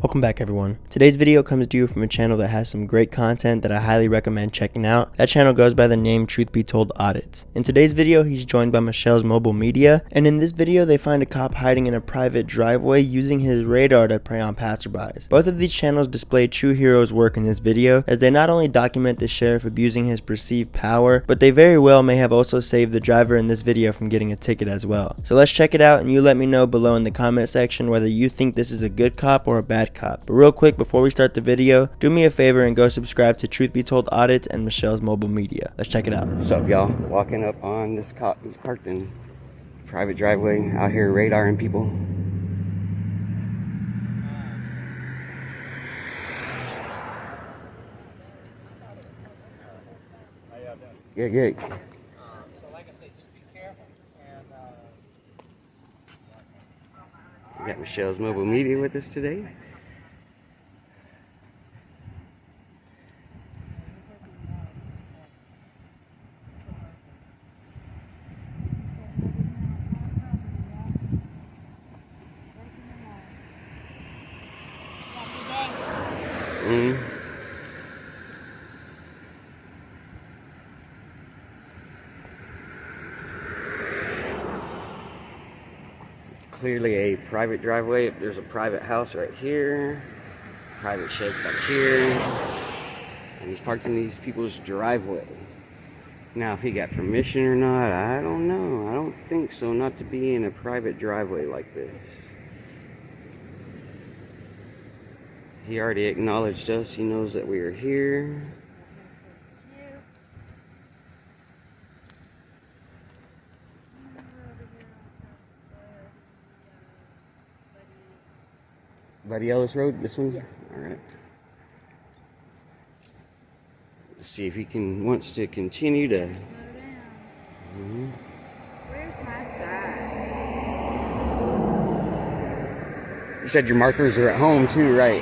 Welcome back everyone. Today's video comes to you from a channel that has some great content that I highly recommend checking out. That channel goes by the name Truth Be Told Audits. In today's video, he's joined by Michelle's Mobile Media, and in this video they find a cop hiding in a private driveway using his radar to prey on passerbys. Both of these channels display true heroes' work in this video, as they not only document the sheriff abusing his perceived power, but they very well may have also saved the driver in this video from getting a ticket as well. So let's check it out, and you let me know below in the comment section whether you think this is a good cop or a bad cop. But real quick, before we start the video, do me a favor and go subscribe to Truth Be Told Audits and Michelle's Mobile Media. Let's check it out. What's up, y'all? Walking up on this cop who's parked in private driveway out here radaring people. Good. So like I said, just be careful. And We got Michelle's Mobile Media with us today. Clearly a private driveway. There's a private house right here, private shed back here, and he's parked in these people's driveway. Now, if he got permission or not, I don't know. I don't think so, not to be in a private driveway like this. He already acknowledged us. He knows that we are here. Buddy Ellis Road, this one? Alright. Let's see if he wants to continue to. Slow down. Where's my side? You said your markers are at home too, right?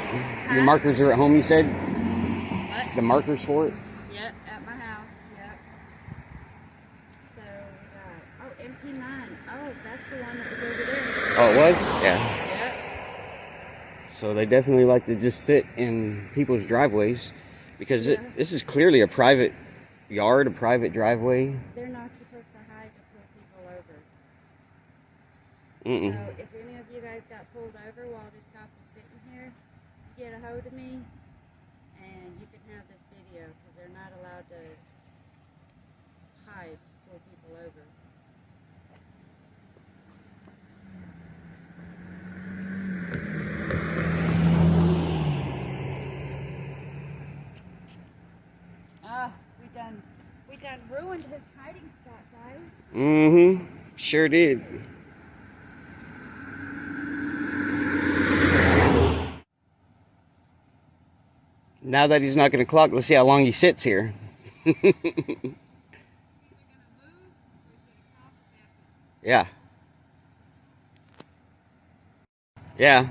Your markers are at home, you said? What? The markers for it? Yep, at my house, yep. So, MP9. Oh, that's the one that was over there. Oh, it was? Yeah. Yep. So they definitely like to just sit in people's driveways because this is clearly a private yard, a private driveway. They're not supposed to hide to pull people over. Mm-mm. So if any of you guys got pulled over while this cop was sitting here, you get a hold of me and you can have this video because they're not allowed to hide to pull people over. We done ruined his hiding spot, guys. Mm-hmm. Sure did. Now that he's not going to clock, let's see how long he sits here. Yeah. Yeah.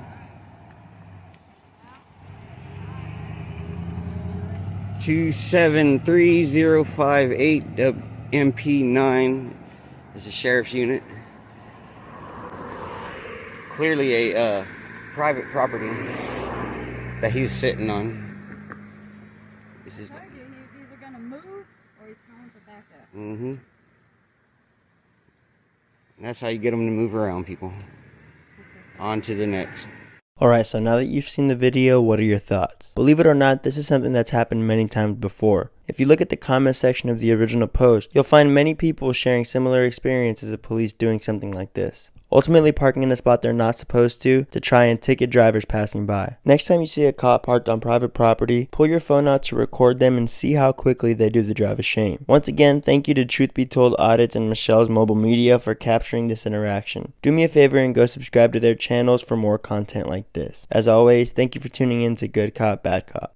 273058 MP9 is a sheriff's unit. Clearly a private property that he was sitting on. This is. He's either gonna move or he's calling for backup. Mm-hmm. That's how you get them to move around, people. On to the next. Alright, so now that you've seen the video, what are your thoughts? Believe it or not, this is something that's happened many times before. If you look at the comment section of the original post, you'll find many people sharing similar experiences of police doing something like this. Ultimately parking in a spot they're not supposed to try and ticket drivers passing by. Next time you see a cop parked on private property, pull your phone out to record them and see how quickly they do the drive a shame. Once again, thank you to Truth Be Told Audits and Michelle's Mobile Media for capturing this interaction. Do me a favor and go subscribe to their channels for more content like this. As always, thank you for tuning in to Good Cop, Bad Cop.